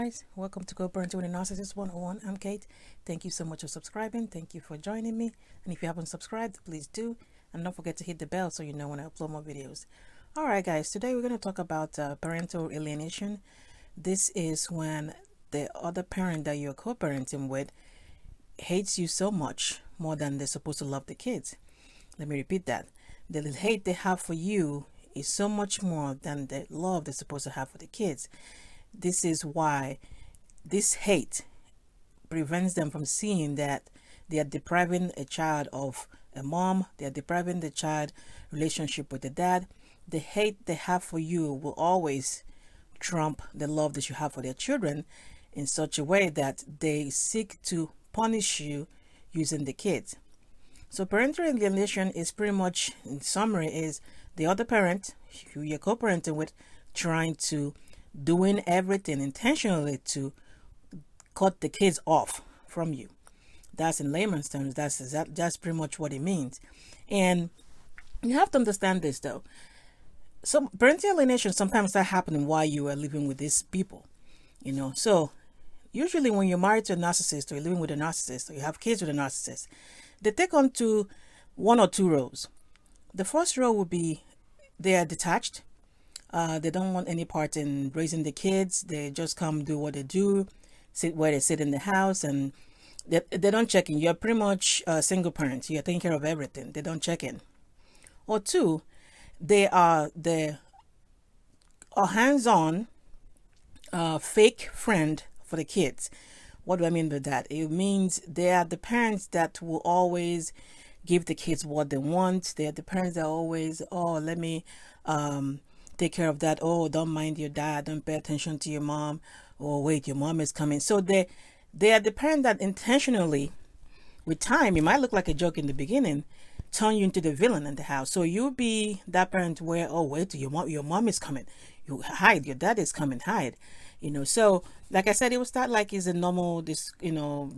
guys, welcome to Co-Parenting with a Narcissist 101. I'm Kate. Thank you so much for subscribing. Thank you for joining me. And if you haven't subscribed, please do. And don't forget to hit the bell so you know when I upload more videos. Alright guys, today we're going to talk about parental alienation. This is when the other parent that you're co-parenting with hates you so much more than they're supposed to love the kids. Let me repeat that. The hate they have for you is so much more than the love they're supposed to have for the kids. This is why this hate prevents them from seeing that they are depriving a child of a mom, they are depriving the child relationship with the dad. The hate they have for you will always trump the love that you have for their children in such a way that they seek to punish you using the kids. So parental alienation is pretty much, in summary, is the other parent who you're co-parenting with trying to doing everything intentionally to cut the kids off from you. That's in layman's terms. That's pretty much what it means. And you have to understand this though. So parental alienation sometimes start happening while you are living with these people. So usually when you're married to a narcissist or you're living with a narcissist or you have kids with a narcissist, they take on to one or two roles. The first role would be they are detached. They don't want any part in raising the kids. They just come do what they do, sit where they sit in the house, and they don't check in. You're pretty much a single parent. You're taking care of everything. They don't check in. Or two, they are a hands-on fake friend for the kids. What do I mean by that? It means they are the parents that will always give the kids what they want. They are the parents that always, let me take care of that. Oh, don't mind your dad. Don't pay attention to your mom. Oh, wait, your mom is coming. So they are the parent that intentionally, with time, it might look like a joke in the beginning, turn you into the villain in the house. So you'll be that parent where, oh, wait, your mom is coming. You hide. Your dad is coming. Hide. So like I said, it will start like it's a normal,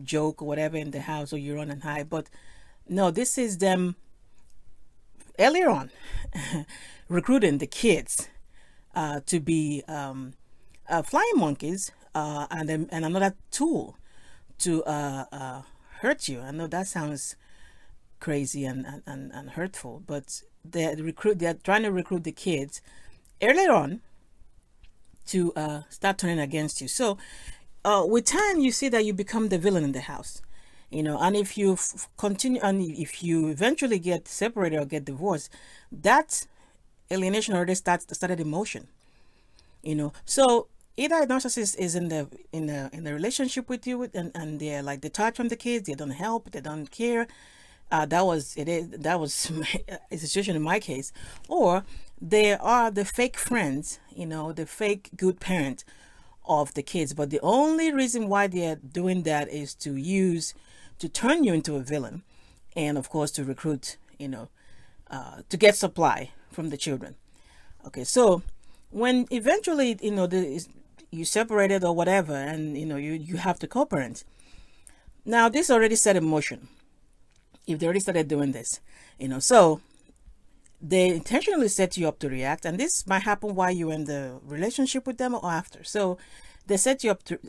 joke or whatever in the house, or you run and hide. But no, this is them earlier on recruiting the kids to be flying monkeys and another tool to hurt you. I know that sounds crazy and hurtful, but they're trying to recruit the kids earlier on to start turning against you. So with time, you see that you become the villain in the house. And if you continue, and if you eventually get separated or get divorced, that alienation already started in motion. So either a narcissist is in the relationship with you, and they're like detached from the kids, they don't help, they don't care. That was a situation in my case, or they are the fake friends, the fake good parent of the kids. But the only reason why they're doing that is to turn you into a villain, and of course to recruit, to get supply from the children. Okay, so when eventually, you separated or whatever, and you have to co-parent. Now this already set in motion. If they already started doing this, so they intentionally set you up to react, and this might happen while you're in the relationship with them or after. So they set you up to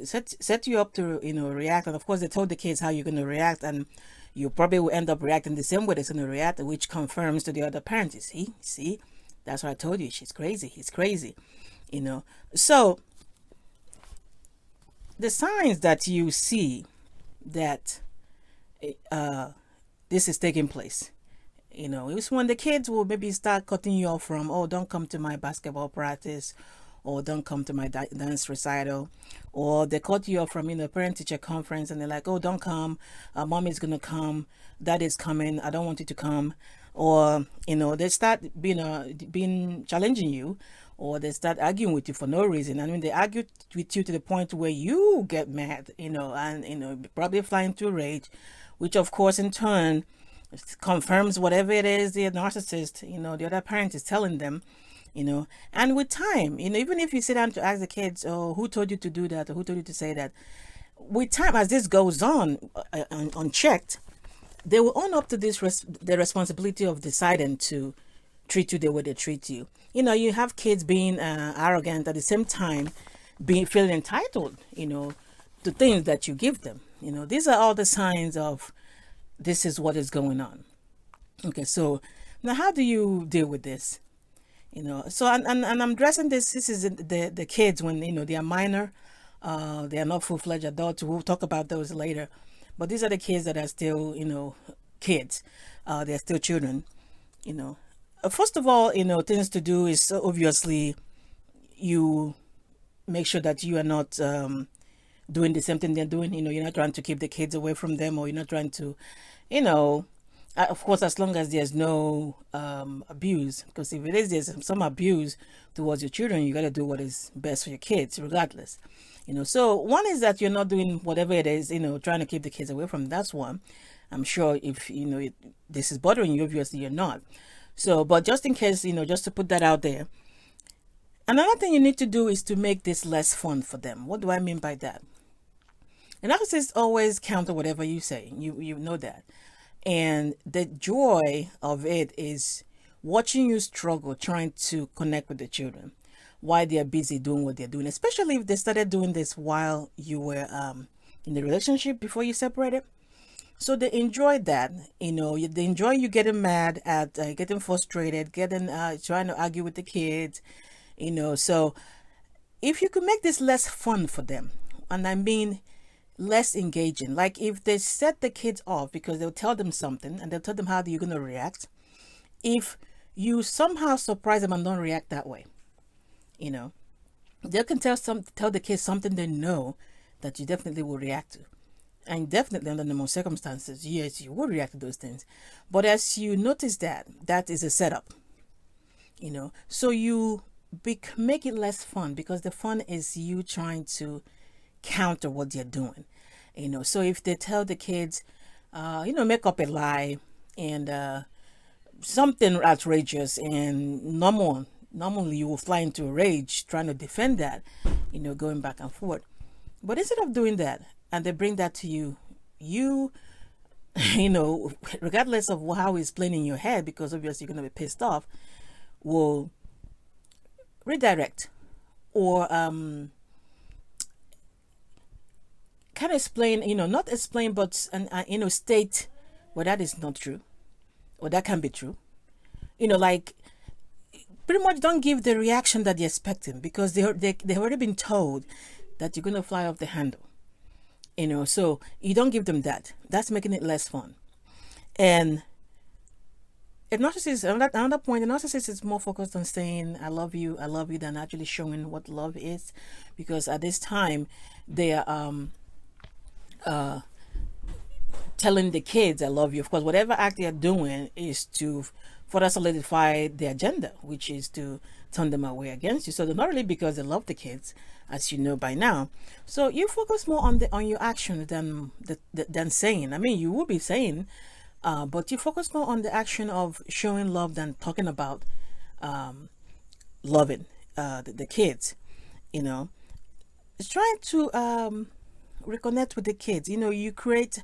react, and of course they told the kids how you're going to react, and you probably will end up reacting the same way they're going to react, which confirms to the other parent, you see, that's what I told you, she's crazy, he's crazy, So the signs that you see that this is taking place, it's when the kids will maybe start cutting you off from, oh, don't come to my basketball practice, or don't come to my dance recital, or they cut you off from parent-teacher conference, and they're like, oh, don't come, mom is gonna come, dad is coming, I don't want you to come. Or they start being challenging you, or they start arguing with you for no reason. I mean, they argue with you to the point where you get mad, and probably fly into rage, which of course in turn confirms whatever it is the narcissist, the other parent is telling them. And with time, even if you sit down to ask the kids, oh, who told you to do that, or who told you to say that, with time, as this goes on unchecked, they will own up to the responsibility of deciding to treat you the way they treat you. You have kids being arrogant at the same time. being feeling entitled, to things that you give them. These are all the signs of this is what is going on. Okay, so now how do you deal with this? So and I'm addressing this is the kids when they are minor, they are not full-fledged adults. We'll talk about those later, but these are the kids that are still kids. They're still children. First of all, things to do is obviously you make sure that you are not doing the same thing they're doing. You're not trying to keep the kids away from them, or you're not trying to, of course, as long as there's no abuse, because if there's some abuse towards your children, you got to do what is best for your kids regardless. So one is that you're not doing whatever it is, trying to keep the kids away from them. That's one. I'm sure if this is bothering you, obviously you're not. So, but just in case, just to put that out there. Another thing you need to do is to make this less fun for them. What do I mean by that? An narcissist always counter whatever you say. You know that. And the joy of it is watching you struggle trying to connect with the children while they're busy doing what they're doing, especially if they started doing this while you were in the relationship before you separated. So they enjoy that, they enjoy you getting mad at, getting frustrated, getting trying to argue with the kids, So if you could make this less fun for them, and I mean less engaging, like if they set the kids off because they'll tell them something and they'll tell them how you're going to react, if you somehow surprise them and don't react that way, they can tell the kids something they know that you definitely will react to. And definitely under normal circumstances, yes, you will react to those things. But as you notice that is a setup, so you make it less fun, because the fun is you trying to counter what they're doing. So if they tell the kids, make up a lie and something outrageous, and normally you will fly into a rage trying to defend that, going back and forth. But instead of doing that, and they bring that to you, regardless of how it's playing in your head, because obviously you're going to be pissed off, will redirect or kind of explain, not explain, but state, well, that is not true, or that can be true. Like pretty much don't give the reaction that they're expecting, because they've already been told that you're going to fly off the handle. So you don't give them that. That's making it less fun. And a narcissist, another point, a narcissist is more focused on saying, I love you, than actually showing what love is. Because at this time, they are telling the kids, I love you. Of course, whatever act they are doing is to further solidify the agenda, which is to turn them away against you. So they're not really because they love the kids, as you know by now. So you focus more on your action than saying. I mean, you will be saying, but you focus more on the action of showing love than talking about loving the kids. It's trying to reconnect with the kids. You create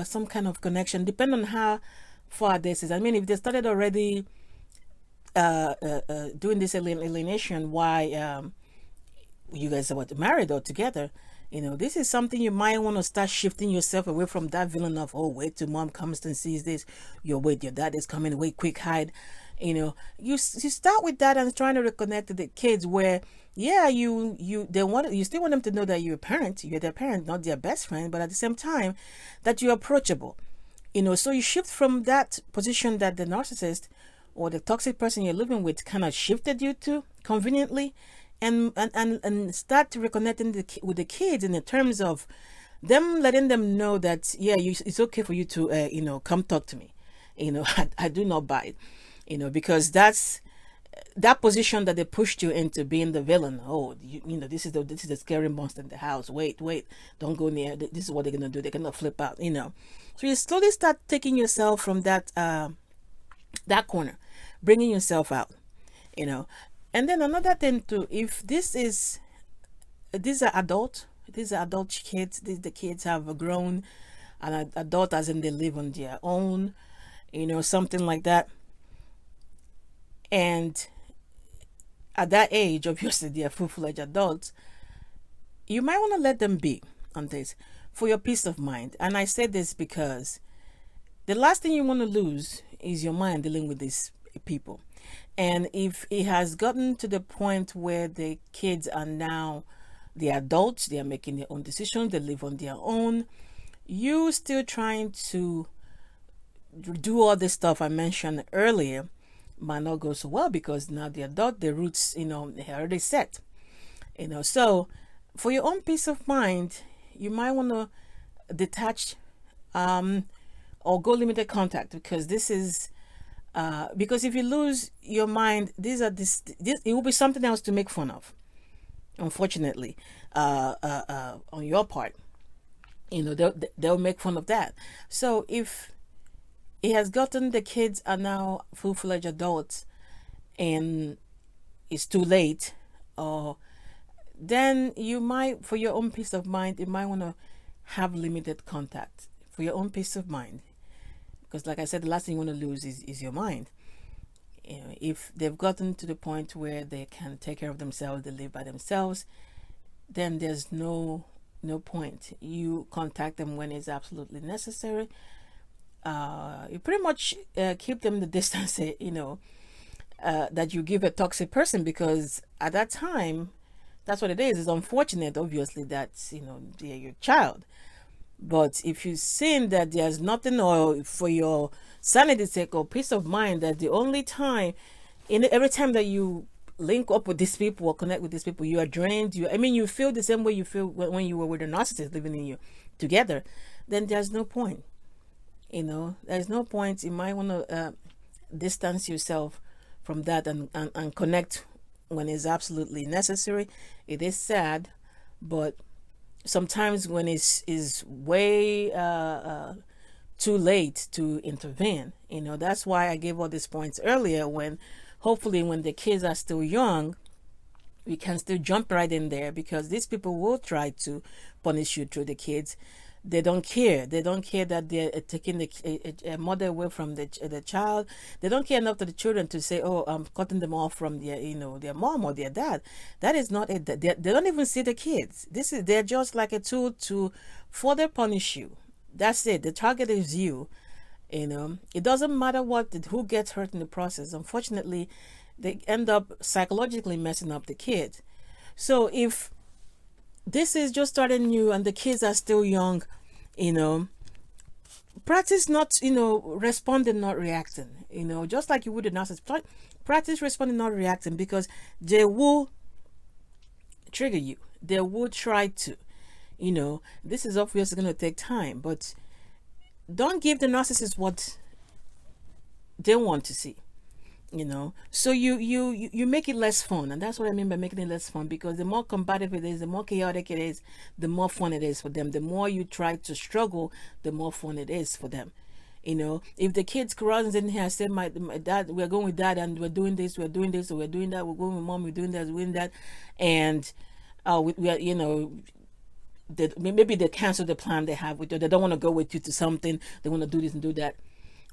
some kind of connection, depending on how far this is. I mean, if they started already doing this alienation, why you guys are married or together, this is something you might want to start shifting yourself away from that villain of, oh, wait till mom comes and sees this, your dad is coming, wait, quick, hide. You start with that and trying to reconnect to the kids, where you still want them to know that you're a parent, you're their parent, not their best friend, but at the same time that you're approachable. So you shift from that position that the narcissist or the toxic person you're living with kind of shifted you to conveniently, and start reconnecting with the kids in the terms of them letting them know that, it's okay for you to, come talk to me. I do not buy it, because that's that position that they pushed you into, being the villain. Oh, this is the scary monster in the house. Wait, don't go near. This is what they're gonna do. They're gonna flip out. So you slowly start taking yourself from that corner, bringing yourself out. And then another thing too, if these are adult kids. The kids have grown, and adult as in they live on their own, something like that. And at that age, obviously, they are full-fledged adults. you might want to let them be on this for your peace of mind. And I say this because the last thing you want to lose is your mind dealing with these people. And if it has gotten to the point where the kids are now the adults, they are making their own decisions, they live on their own, you still trying to do all this stuff I mentioned earlier might not go so well, because now the adult, the roots, they are already set. So for your own peace of mind, you might want to detach or go limited contact, because this is because if you lose your mind, this it will be something else to make fun of, unfortunately, on your part. They'll make fun of that. So if it has gotten, the kids are now full-fledged adults and it's too late, then you might, for your own peace of mind, you might want to have limited contact for your own peace of mind. Because like I said, the last thing you want to lose is your mind. If they've gotten to the point where they can take care of themselves, they live by themselves, then there's no point. You contact them when it's absolutely necessary. You pretty much keep them the distance, that you give a toxic person, because at that time, that's what it is. It's unfortunate, obviously, that they're your child. But if you see that there's nothing, or for your sanity's sake or peace of mind, that the only time, every time that you link up with these people or connect with these people, you are drained. You feel the same way you feel when you were with a narcissist living in you together, then there's no point. There's no point. You might want to distance yourself from that and connect when it's absolutely necessary. It is sad, but sometimes when it's way too late to intervene, that's why I gave all these points earlier. When hopefully when the kids are still young, we can still jump right in there, because these people will try to punish you through the kids. They don't care. They don't care that they're taking a mother away from the child. They don't care enough to the children to say, "Oh, I'm cutting them off from their mom or their dad." That is not it. They don't even see the kids. They're just like a tool to further punish you. That's it. The target is you. It doesn't matter who gets hurt in the process. Unfortunately, they end up psychologically messing up the kids. So if this is just starting new and the kids are still young, practice not, responding, not reacting, just like you would a narcissist. Practice responding, not reacting, because they will trigger you. They will try to, this is obviously going to take time, but don't give the narcissist what they want to see. So you make it less fun. And that's what I mean by making it less fun, because the more combative it is, the more chaotic it is, the more fun it is for them. The more you try to struggle, the more fun it is for them. If the kids runs in here and say, my dad, we're going with dad and we're doing this, we're doing this, or we're doing that, we're going with mom, we're doing that, we're doing that, and we are, maybe they cancel the plan they have with you. They don't want to go with you to something. They want to do this and do that.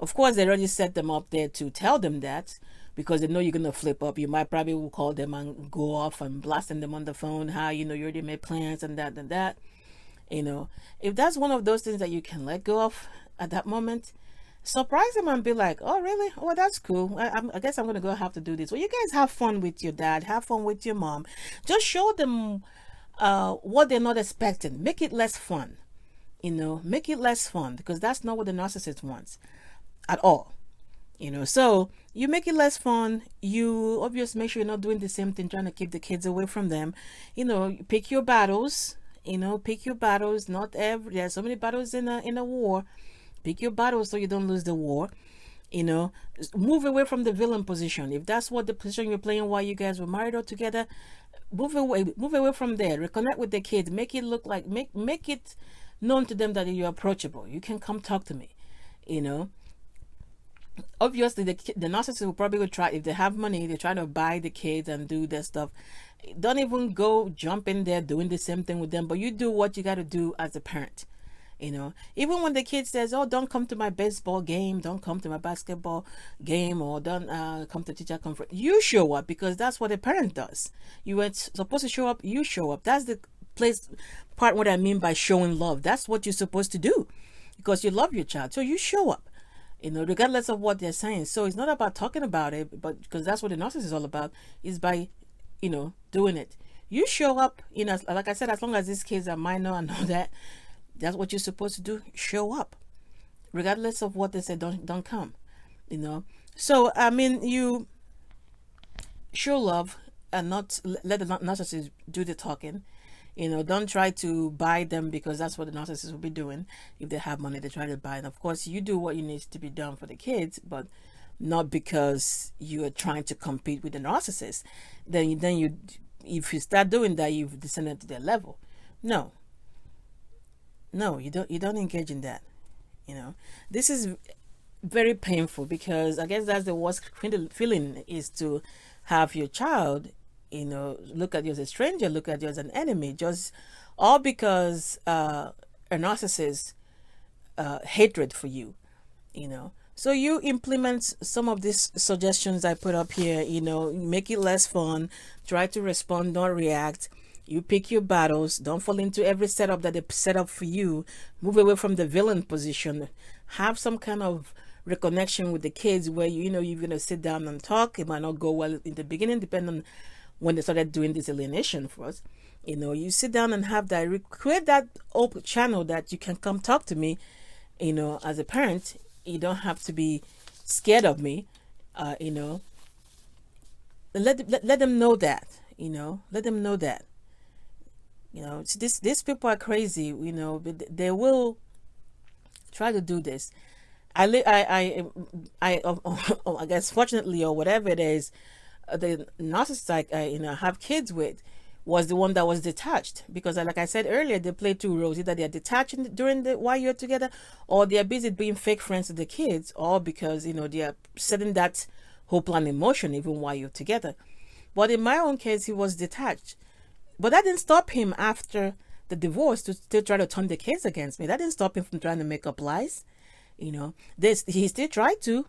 Of course, they already set them up there to tell them that, because they know you're going to flip up. You might probably will call them and go off and blasting them on the phone, how, you already made plans and that and that. If that's one of those things that you can let go of at that moment, surprise them and be like, "Oh, really? Oh, that's cool. I guess I'm going to go have to do this." Well, you guys have fun with your dad. Have fun with your mom. Just show them what they're not expecting. Make it less fun. Make it less fun, because that's not what the narcissist wants at all. So you make it less fun. You obviously make sure you're not doing the same thing, trying to keep the kids away from them. Pick your battles. Pick your battles. There's so many battles in a war. Pick your battles so you don't lose the war. Move away from the villain position. If that's what the position you're playing while you guys were married or together, move away from there. Reconnect with the kids. Make it look like, make it known to them that you're approachable. You can come talk to me. Obviously the narcissist will probably try, if they have money, they try to buy the kids and do their stuff. Don't even go jump in there doing the same thing with them, but you do what you got to do as a parent. Even when the kid says, "Oh, don't come to my baseball game, don't come to my basketball game, or don't come to teacher conference," you show up, because that's what a parent does. You were supposed to show up, you show up. That's the plays part what I mean by showing love. That's what you're supposed to do, because you love your child. So you show up, regardless of what they're saying. So it's not about talking about it, but because that's what the narcissist is all about, is by, doing it. You show up, like I said, as long as these kids are minor and all that, that's what you're supposed to do. Show up, regardless of what they say. Don't come, So I mean, you show love and not let the narcissist do the talking. Don't try to buy them, because that's what the narcissist will be doing. If they have money, they try to buy. And of course, you do what you need to be done for the kids, but not because you are trying to compete with the narcissist. Then you, if you start doing that, you've descended to their level. No, you don't engage in that. This is very painful, because I guess that's the worst feeling, is to have your child, look at you as a stranger, look at you as an enemy, just all because a narcissist hatred for you. So you implement some of these suggestions I put up here, make it less fun, try to respond, don't react. You pick your battles, don't fall into every setup that they set up for you. Move away from the villain position. Have some kind of reconnection with the kids where you're going to sit down and talk. It might not go well in the beginning, depending on when they started doing this alienation for us. You sit down and have that, create that open channel that you can come talk to me. As a parent, you don't have to be scared of me. Let them know that. Let them know that. These people are crazy. But they will try to do this. I guess fortunately, or whatever it is, the narcissist I have kids with was the one that was detached, because like I said earlier, they play two roles. Either they're detached while you're together, or they're busy being fake friends with the kids, or because they are setting that whole plan in motion even while you're together. But in my own case, he was detached, but that didn't stop him after the divorce to still try to turn the kids against me. That didn't stop him from trying to make up lies. He still tried to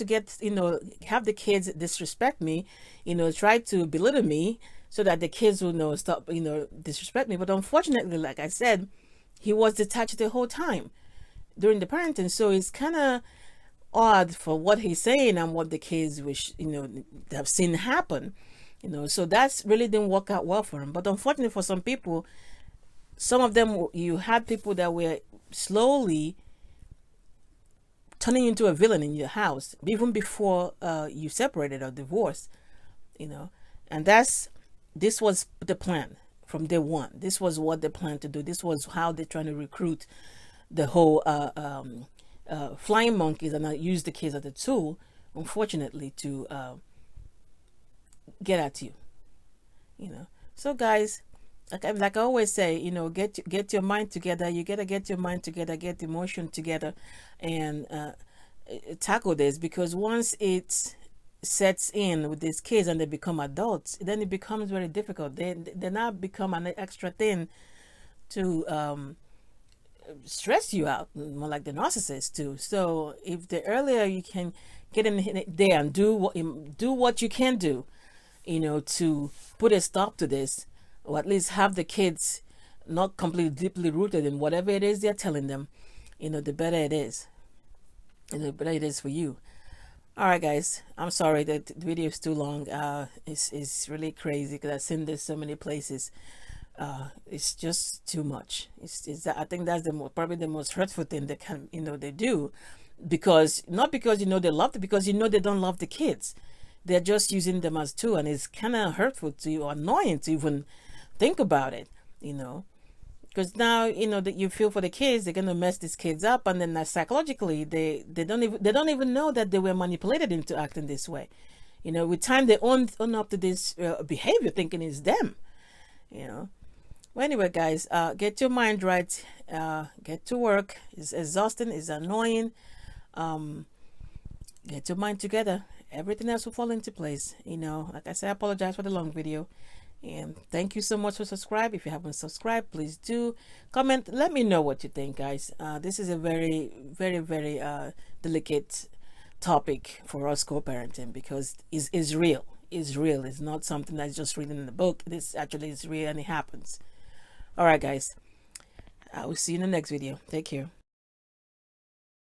get, have the kids disrespect me, try to belittle me, so that the kids will stop, disrespect me. But unfortunately, like I said, he was detached the whole time during the parenting. So it's kind of odd for what he's saying and what the kids wish, have seen happen, so that's really didn't work out well for him. But unfortunately for some people, some of them, you had people that were slowly turning into a villain in your house, even before you separated or divorced, and this was the plan from day one. This was what they planned to do. This was how they're trying to recruit the whole flying monkeys, and not use the kids as a tool, unfortunately, to get at you. So guys, like I always say, get your mind together. You gotta get your mind together, get the emotion together, and tackle this, because once it sets in with these kids and they become adults, then it becomes very difficult. They now become an extra thing to stress you out, more like the narcissist too. So if the earlier you can get in there and do what you can do, to put a stop to this, or at least have the kids not completely deeply rooted in whatever it is they're telling them, the better it is. The better it is for you. All right, guys, I'm sorry that the video is too long. It's really crazy, because I've seen this so many places. It's just too much. I think that's probably the most hurtful thing they can, they do, because not because they love them, because they don't love the kids. They're just using them as tool, and it's kind of hurtful to you, or annoying to even think about it, because now that you feel for the kids, they're gonna mess these kids up, and then psychologically they don't even know that they were manipulated into acting this way. With time they own up to this behavior, thinking it's them. Well, anyway, guys, get your mind right. Get to work. It's exhausting. It's annoying. Get your mind together. Everything else will fall into place. Like I said, I apologize for the long video. And thank you so much for subscribing. If you haven't subscribed, please do comment. Let me know what you think, guys. This is a very, very, very delicate topic for us co-parenting, because it's real. It's real. It's not something that's just written in the book. This actually is real, and it happens. All right, guys. I will see you in the next video. Take care.